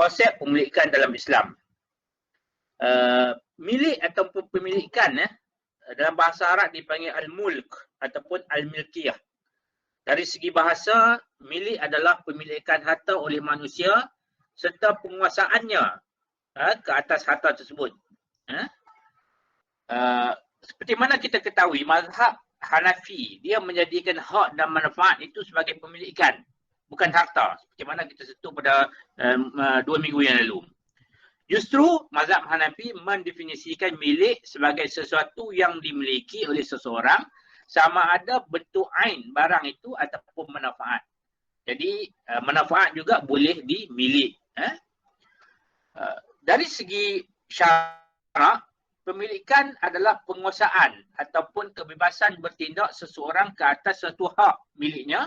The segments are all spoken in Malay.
konsep pemilikan dalam Islam. Milik ataupun pemilikan dalam bahasa Arab dipanggil al-mulk ataupun al-milkiyah. Dari segi bahasa, milik adalah pemilikan harta oleh manusia serta penguasaannya ke atas harta tersebut. Seperti mana kita ketahui, mazhab Hanafi dia menjadikan hak dan manfaat itu sebagai pemilikan, bukan harta. Seperti mana kita sentuh pada 2 minggu yang lalu. Justru mazhab Hanafi mendefinisikan milik sebagai sesuatu yang dimiliki oleh seseorang sama ada bentuk ain barang itu ataupun manfaat. Jadi manfaat juga boleh dimilik. Dari segi syarak, pemilikan adalah penguasaan ataupun kebebasan bertindak seseorang ke atas satu hak miliknya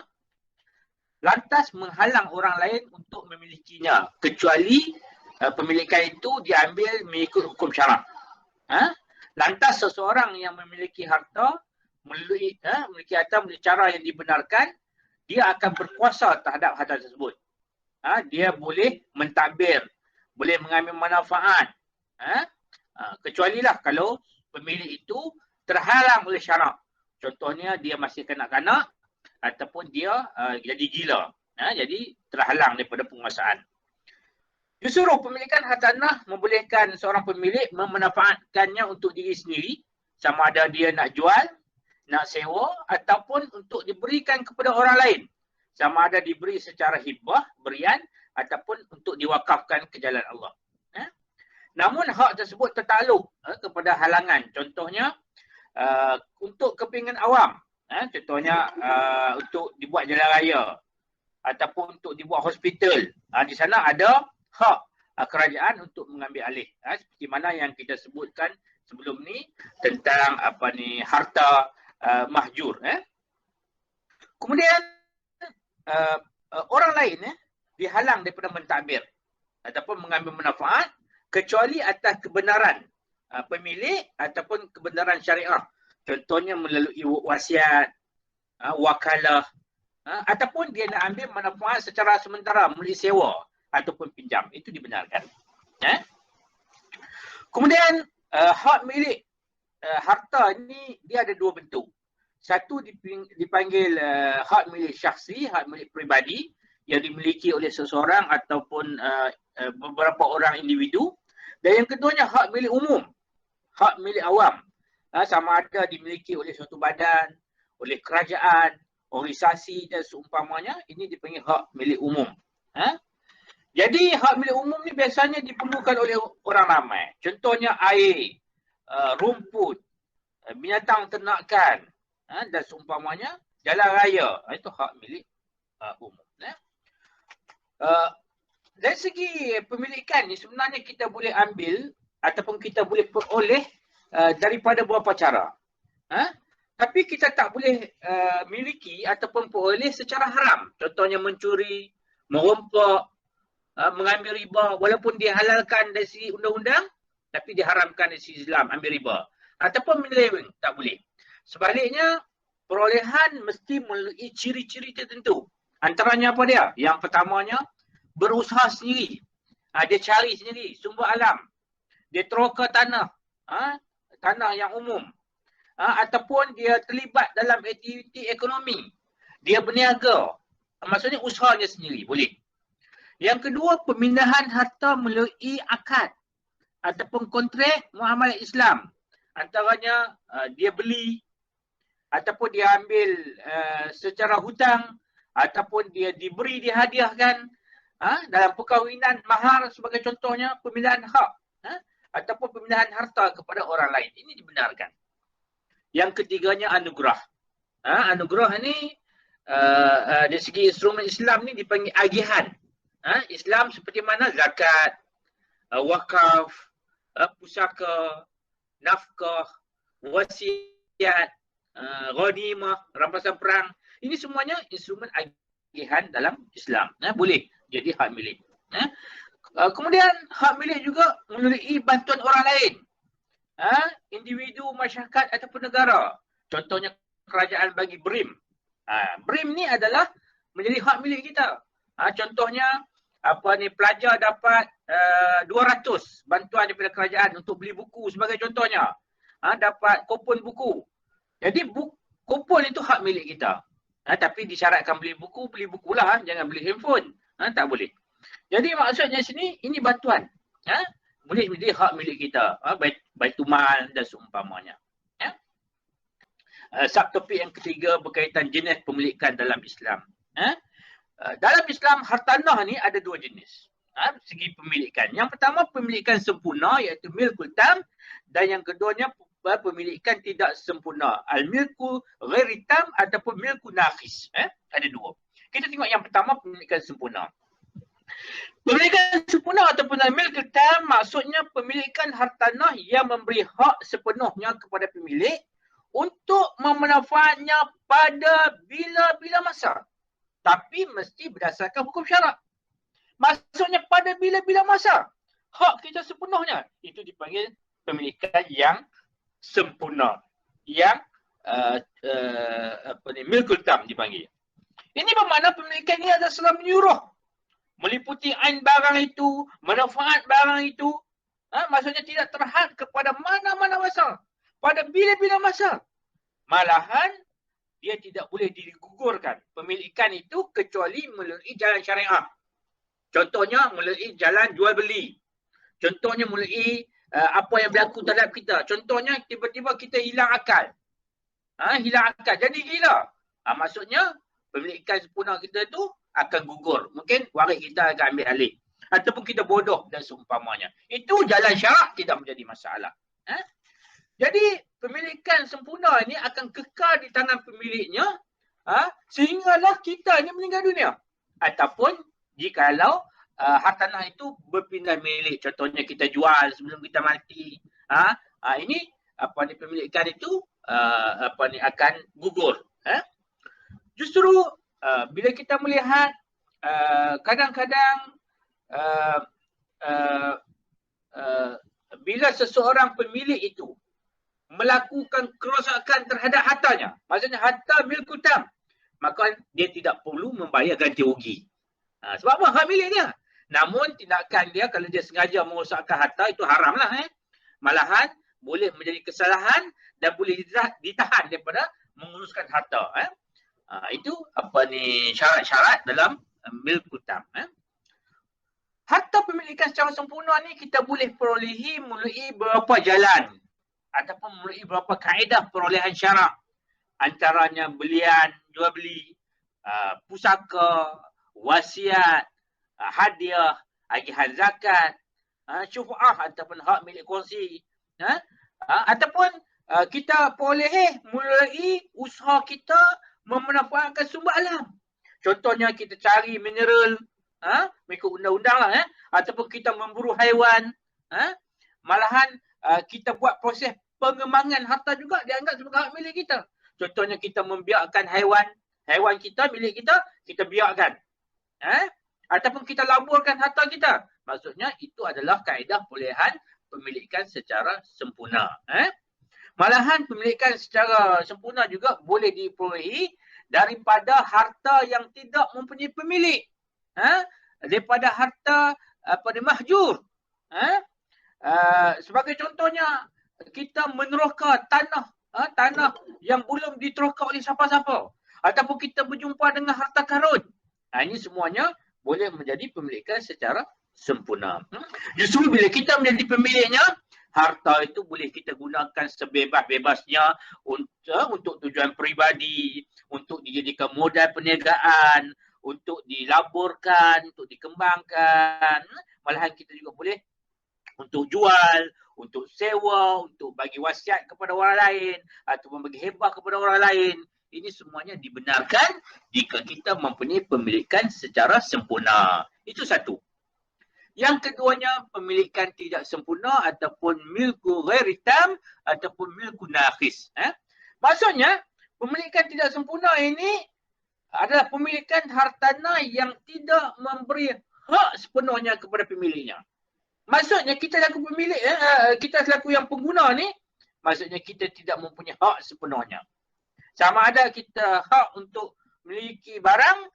lantas menghalang orang lain untuk memilikinya kecuali pemilikan itu diambil mengikut hukum syarak. Lantas seseorang yang memiliki harta memiliki harta melalui cara yang dibenarkan, dia akan berkuasa terhadap harta tersebut. Dia boleh mentadbir, boleh mengambil manfaat. Kecuali lah kalau pemilik itu terhalang oleh syarak. Contohnya dia masih kanak-kanak ataupun dia jadi gila. Jadi terhalang daripada penguasaan. Justru pemilikan hartanah membolehkan seorang pemilik memanfaatkannya untuk diri sendiri, sama ada dia nak jual, nak sewa ataupun untuk diberikan kepada orang lain. Sama ada diberi secara hibah, berian ataupun untuk diwakafkan ke jalan Allah. Namun hak tersebut tertakluk kepada halangan. Contohnya untuk kepingan awam. Contohnya untuk dibuat jalan raya ataupun untuk dibuat hospital. Di sana ada hak kerajaan untuk mengambil alih. Seperti mana yang kita sebutkan sebelum ni tentang harta mahjur. Kemudian orang lain dihalang daripada mentadbir ataupun mengambil manfaat kecuali atas kebenaran pemilik ataupun kebenaran syariah. Contohnya melalui wasiat, wakalah, ataupun dia nak ambil manfaat secara sementara melalui sewa ataupun pinjam. Itu dibenarkan. Kemudian hak milik harta ni dia ada dua bentuk. Satu dipanggil hak milik syakhsi, hak milik peribadi yang dimiliki oleh seseorang ataupun beberapa orang individu. Dan yang keduanya hak milik umum, hak milik awam. Sama ada dimiliki oleh suatu badan, oleh kerajaan, organisasi dan seumpamanya. Ini dipanggil hak milik umum. Jadi hak milik umum ni biasanya diperlukan oleh orang ramai. Contohnya air, rumput, binatang ternakan dan seumpamanya, jalan raya. Itu hak milik umum. Dari segi pemilikan ni sebenarnya kita boleh ambil ataupun kita boleh peroleh daripada beberapa cara. Tapi kita tak boleh miliki ataupun peroleh secara haram. Contohnya mencuri, merompak, mengambil riba walaupun dihalalkan dari segi undang-undang tapi diharamkan dari segi Islam ambil riba. Ataupun menyeleweng, tak boleh. Sebaliknya perolehan mesti melalui ciri-ciri tertentu. Antaranya apa dia? Yang pertamanya berusaha sendiri. Dia cari sendiri sumber alam. Dia teroka tanah. Tanah yang umum. Ataupun dia terlibat dalam aktiviti ekonomi. Dia berniaga. Maksudnya usahanya sendiri. Boleh. Yang kedua, pemindahan harta melalui akad. Ataupun kontrak muamalah Islam. Antaranya dia beli. Ataupun dia ambil secara hutang. Ataupun dia diberi, dihadiahkan. Dalam perkahwinan, mahar sebagai contohnya, pemindahan hak ataupun pemindahan harta kepada orang lain. Ini dibenarkan. Yang ketiganya anugerah. Anugerah ni dari segi instrumen Islam ni dipanggil agihan. Islam seperti mana zakat, wakaf, pusaka, nafkah, wasiat, ghanimah, rampasan perang. Ini semuanya instrumen agihan dalam Islam. Boleh jadi hak milik. Kemudian hak milik juga melalui bantuan orang lain. Individu, masyarakat ataupun negara. Contohnya kerajaan bagi BRIM. BRIM ni adalah menjadi hak milik kita. Contohnya pelajar dapat 200 bantuan daripada kerajaan untuk beli buku sebagai contohnya. Dapat kupon buku. Jadi kupon itu hak milik kita. Tapi disyaratkan beli buku lah, jangan beli handphone. Tak boleh. Jadi maksudnya sini ini bantuan. Boleh menjadi hak milik kita. Baitumal dan seumpamanya. Subtopik yang ketiga berkaitan jenis pemilikan dalam Islam. Dalam Islam hartanah ni ada dua jenis. Segi pemilikan. Yang pertama pemilikan sempurna iaitu milkul tam, dan yang keduanya pemilikan tidak sempurna. Al-milku ghairi tam ataupun milku naqis. Ada dua. Kita tengok yang pertama pemilikan sempurna. Pemilikan sempurna ataupun al-milku tam maksudnya pemilikan hartanah yang memberi hak sepenuhnya kepada pemilik untuk memanfaatnya pada bila-bila masa. Tapi mesti berdasarkan hukum syarak. Maksudnya pada bila-bila masa. Hak kita sepenuhnya. Itu dipanggil pemilikan yang sempurna. Yang milkul tam dipanggil. Ini bermakna pemilikan ini adalah salah menyuruh. Meliputi ain barang itu, manfaat barang itu. Maksudnya tidak terhad kepada mana-mana masa. Pada bila-bila masa. Malahan dia tidak boleh digugurkan pemilikan itu kecuali melalui jalan syariah. Contohnya melalui jalan jual beli. Contohnya melalui apa yang berlaku terhadap kita. Contohnya tiba-tiba kita hilang akal. Hilang akal. Jadi gila. Maksudnya pemilikan sempurna kita itu akan gugur. Mungkin waris kita akan ambil alih. Ataupun kita bodoh dan seumpamanya. Itu jalan syarak tidak menjadi masalah. Jadi pemilikan sempurna ini akan kekal di tangan pemiliknya sehinggalah kita ini meninggal dunia. Ataupun jikalau hartanah itu berpindah milik, contohnya kita jual sebelum kita mati. Ini pemilikan itu akan gugur. Justru bila kita melihat kadang-kadang bila seseorang pemilik itu melakukan kerosakan terhadap hartanya, maksudnya harta milkul tam, maka dia tidak perlu membayar ganti rugi. Sebab apa? Hak milik dia. Namun tindakan dia kalau dia sengaja merosakkan harta itu haram lah. Malahan boleh menjadi kesalahan dan boleh ditahan daripada menguruskan harta. Itu syarat-syarat dalam milkul tam. Harta pemilikan secara sempurna ni kita boleh perolehi melalui beberapa jalan ataupun melalui beberapa kaedah perolehan syarak. Antaranya belian, jual beli, pusaka, wasiat, hadiah, agihan zakat, syufa'ah ataupun hak milik kongsi. Ataupun kita perolehi melalui usaha kita memanfaatkan sumber alam. Contohnya kita cari mineral, mengikut undang-undang lah. Ataupun kita memburu haiwan. Malahan kita buat proses pengembangan harta juga dianggap sebagai hak milik kita. Contohnya kita membiarkan haiwan kita, milik kita, kita biarkan. Ataupun kita laburkan harta kita. Maksudnya itu adalah kaedah perolehan pemilikan secara sempurna. Malahan pemilikan secara sempurna juga boleh diperolehi daripada harta yang tidak mempunyai pemilik. Daripada harta mahjur. Sebagai contohnya, kita meneroka tanah yang belum diteroka oleh siapa-siapa. Ataupun kita berjumpa dengan harta karun. Ini semuanya boleh menjadi pemilikan secara sempurna. Justru bila kita menjadi pemiliknya, harta itu boleh kita gunakan sebebas-bebasnya untuk tujuan peribadi, untuk dijadikan modal perniagaan, untuk dilaburkan, untuk dikembangkan. Malahan kita juga boleh untuk jual, untuk sewa, untuk bagi wasiat kepada orang lain ataupun bagi hibah kepada orang lain. Ini semuanya dibenarkan jika kita mempunyai pemilikan secara sempurna. Itu satu. Yang keduanya, pemilikan tidak sempurna ataupun milku ghairi tam ataupun milku naqis. Maksudnya, pemilikan tidak sempurna ini adalah pemilikan hartanah yang tidak memberi hak sepenuhnya kepada pemiliknya. Maksudnya kita selaku pemilik, kita selaku yang pengguna ni, maksudnya kita tidak mempunyai hak sepenuhnya. Sama ada kita hak untuk memiliki barang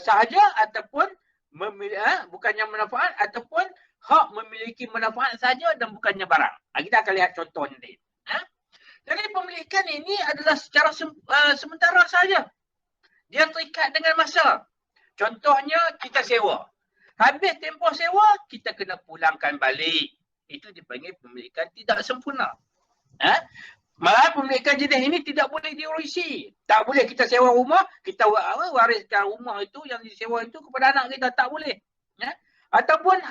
sahaja ataupun bukannya manfaat ataupun hak memiliki manfaat saja dan bukannya barang. Kita akan lihat contoh nanti. Jadi pemilikan ini adalah secara sementara saja. Dia terikat dengan masa. Contohnya kita sewa. Habis tempoh sewa, kita kena pulangkan balik. Itu dipanggil pemilikan tidak sempurna. Malah pemilikan jenis ini tidak boleh diurusi. Tak boleh kita sewa rumah, kita wariskan rumah itu yang disewa itu kepada anak kita. Tak boleh. Ataupun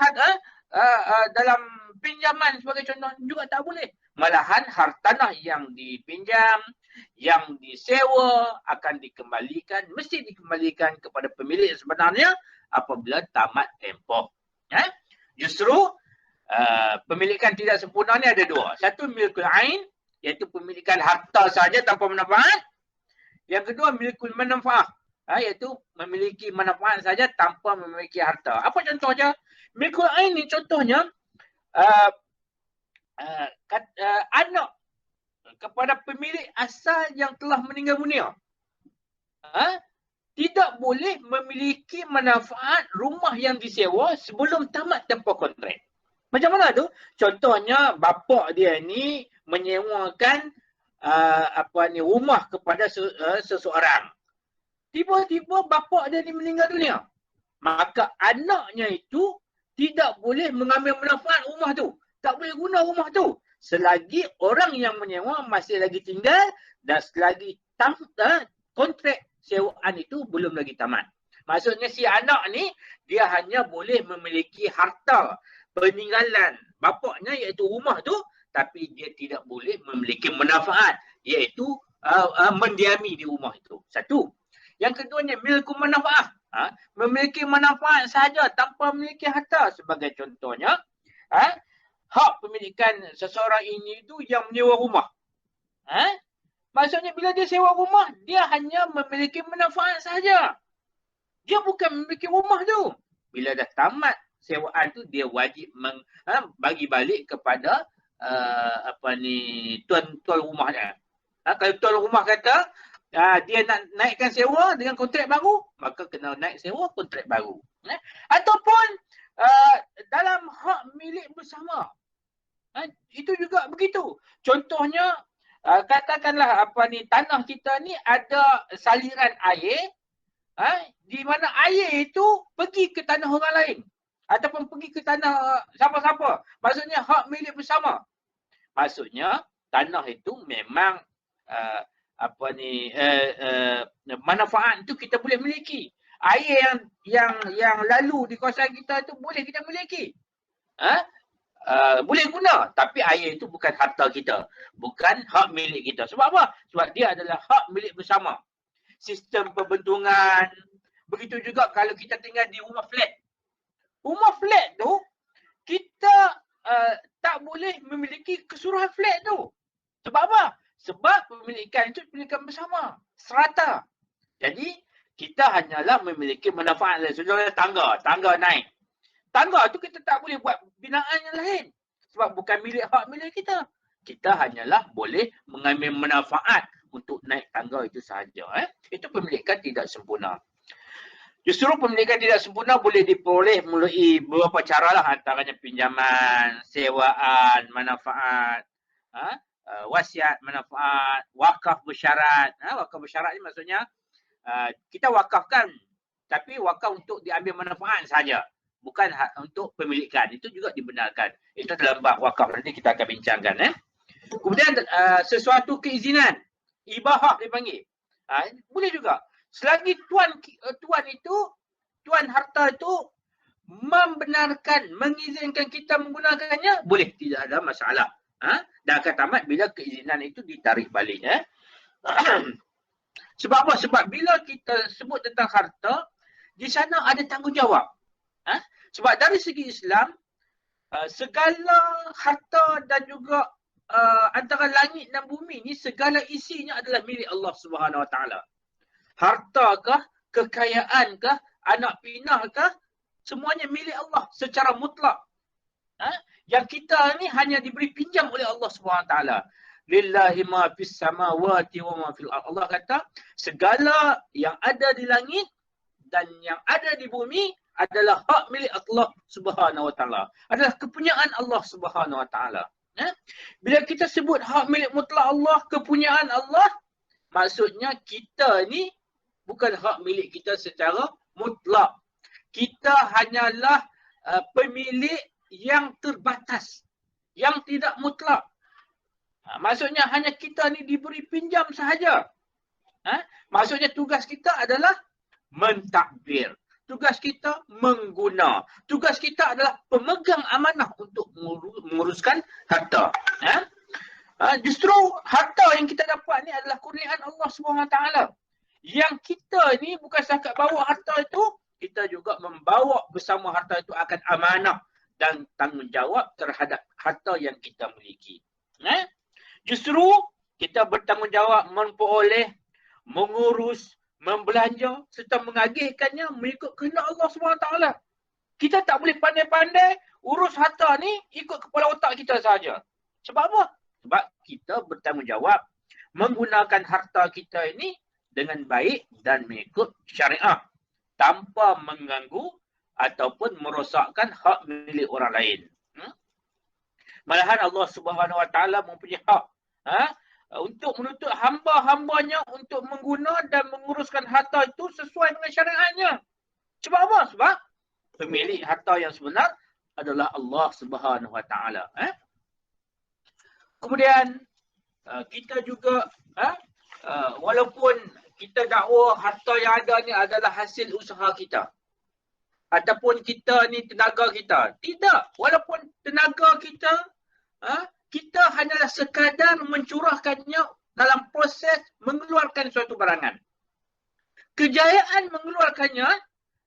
dalam pinjaman sebagai contoh juga tak boleh. Malahan hartanah yang dipinjam, yang disewa akan dikembalikan, mesti dikembalikan kepada pemilik sebenarnya apabila tamat tempoh. Justru pemilikan tidak sempurna ni ada dua. Satu milkul ain, iaitu pemilikan harta saja tanpa manfaat. Yang kedua milkul manfaat, iaitu memiliki manfaat saja tanpa memiliki harta. Apa contohnya? Milkul ain ni contohnya anak kepada pemilik asal yang telah meninggal dunia tidak boleh memiliki manfaat rumah yang disewa sebelum tamat tempoh kontrak. Macam mana tu? Contohnya bapa dia ni menyewakan rumah kepada seseorang. Tiba-tiba bapa dia ni meninggal dunia. Maka anaknya itu tidak boleh mengambil manfaat rumah tu. Tak boleh guna rumah tu selagi orang yang menyewa masih lagi tinggal dan selagi kontrak sewaan itu belum lagi tamat. Maksudnya si anak ni dia hanya boleh memiliki harta peninggalan bapaknya iaitu rumah tu, tapi dia tidak boleh memiliki manfaat iaitu mendiami di rumah itu. Satu. Yang keduanya milku manfaat. Memiliki manfaat sahaja tanpa memiliki harta. Sebagai contohnya hak pemilikan seseorang ini itu yang menyewa rumah. Maksudnya bila dia sewa rumah, dia hanya memiliki manfaat sahaja. Dia bukan memiliki rumah tu. Bila dah tamat sewaan tu, dia wajib bagi balik kepada tuan rumahnya. Kalau tuan rumah kata dia nak naikkan sewa dengan kontrak baru, maka kena naik sewa kontrak baru. Ataupun dalam hak milik bersama. Itu juga begitu. Contohnya katakanlah tanah kita ni ada saliran air di mana air itu pergi ke tanah orang lain ataupun pergi ke tanah siapa-siapa. Maksudnya hak milik bersama. Maksudnya tanah itu memang manfaat itu kita boleh miliki. Air yang lalu di kawasan kita itu boleh kita miliki. Boleh guna, tapi air itu bukan harta kita, bukan hak milik kita. Sebab apa? Sebab dia adalah hak milik bersama. Sistem pembentungan, begitu juga kalau kita tinggal di rumah flat. Rumah flat tu, kita tak boleh memiliki keseluruhan flat tu. Sebab apa? Sebab pemilikan itu pemilikan bersama, serata. Jadi, kita hanyalah memiliki manfaat. Sebenarnya tangga naik. Tangga tu kita tak boleh buat binaan yang lain. Sebab bukan hak milik kita. Kita hanyalah boleh mengambil manfaat untuk naik tangga itu sahaja. Itu pemilikan tidak sempurna. Justru pemilikan tidak sempurna boleh diperoleh melalui beberapa cara lah. Antaranya pinjaman, sewaan, manfaat, wasiat, manfaat, wakaf bersyarat. Wakaf bersyarat ni maksudnya kita wakafkan, tapi wakaf untuk diambil manfaat sahaja. Bukan untuk pemilikan. Itu juga dibenarkan. Itu dalam bab wakaf. Nanti kita akan bincangkan. Kemudian sesuatu keizinan. Ibahah dipanggil. Boleh juga. Selagi tuan harta itu membenarkan, mengizinkan kita menggunakannya, boleh. Tidak ada masalah. Dan akan tamat bila keizinan itu ditarik balik. Sebab apa? Sebab bila kita sebut tentang harta, di sana ada tanggungjawab. Sebab dari segi Islam, segala harta dan juga antara langit dan bumi ni segala isinya adalah milik Allah Subhanahu Wa Taala. Hartakah, kekayaankah, anak pinahkah, semuanya milik Allah secara mutlak. Yang kita ni hanya diberi pinjam oleh Allah Subhanahu Wa Taala. Lillahi ma fis samawati wa ma fil ardh. Allah kata segala yang ada di langit dan yang ada di bumi adalah hak milik Allah Subhanahu Wa Taala. Adalah kepunyaan Allah Subhanahu Wa Taala. Bila kita sebut hak milik mutlak Allah, kepunyaan Allah, maksudnya kita ni bukan hak milik kita secara mutlak. Kita hanyalah pemilik yang terbatas, yang tidak mutlak. Maksudnya hanya kita ni diberi pinjam sahaja. Maksudnya tugas kita adalah mentadbir. Tugas kita mengguna. Tugas kita adalah pemegang amanah untuk menguruskan harta. Justru harta yang kita dapat ni adalah kurniaan Allah SWT. Yang kita ni bukan setakat bawa harta itu, kita juga membawa bersama harta itu akan amanah dan tanggungjawab terhadap harta yang kita miliki. Justru kita bertanggungjawab memperoleh, mengurus, membelanja serta mengagihkannya mengikut kehendak Allah SWT. Kita tak boleh pandai-pandai urus harta ni ikut kepala otak kita saja. Sebab apa? Sebab kita bertanggungjawab menggunakan harta kita ini dengan baik dan mengikut syariah tanpa mengganggu ataupun merosakkan hak milik orang lain. Malahan Allah Subhanahu Wa Taala mempunyai hak untuk menuntut hamba-hambanya untuk mengguna dan menguruskan harta itu sesuai dengan syariatnya. Sebab apa? Sebab pemilik harta yang sebenar adalah Allah Subhanahu Wa Taala. Kemudian kita juga walaupun kita dakwa harta yang ada ni adalah hasil usaha kita ataupun kita ni tenaga kita. Tidak. Walaupun tenaga kita kita hanyalah sekadar mencurahkannya dalam proses mengeluarkan suatu barangan. Kejayaan mengeluarkannya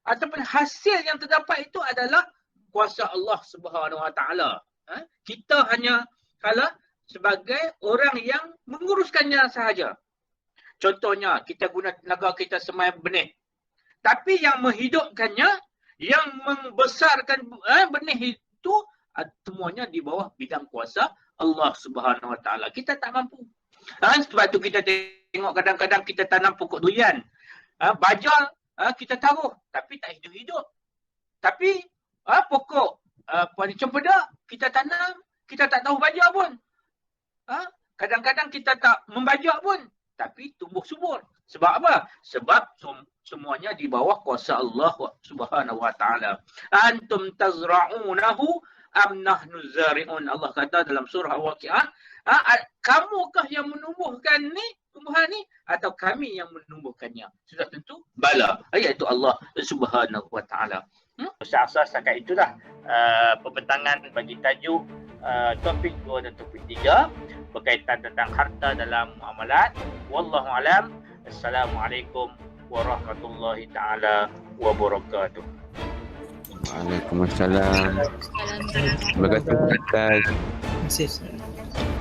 ataupun hasil yang terdapat itu adalah kuasa Allah Subhanahu Wa Taala. Kita hanya sebagai orang yang menguruskannya sahaja. Contohnya, kita guna tenaga kita semai benih. Tapi yang menghidupkannya, yang membesarkan benih itu semuanya di bawah bidang kuasa Allah Subhanahu Wa Taala. Kita tak mampu. Sebab tu kita tengok kadang-kadang kita tanam pokok durian. Bajal kita taruh tapi tak hidup-hidup. Tapi pokok cempedak kita tanam, kita tak tahu bajal pun. Kadang-kadang kita tak membajak pun tapi tumbuh subur. Sebab apa? Sebab semuanya di bawah kuasa Allah Subhanahu Wa Taala. Antum tazra'unahu am nahnu zari'un. Allah kata dalam surah Al-Waqiah, kamukah yang menumbuhkan ni, tumbuhan ni, atau kami yang menumbuhkannya? Sudah tentu bala, iaitu Allah Subhanahu Wa Taala. Saya setakat itulah pembentangan bagi tajuk topik 2 dan topik 3 berkaitan tentang harta dalam muamalat. Wallahu alam. Assalamualaikum warahmatullahi taala wabarakatuh. Waalaikumsalam. Terima kasih Ustaz. Terima kasih.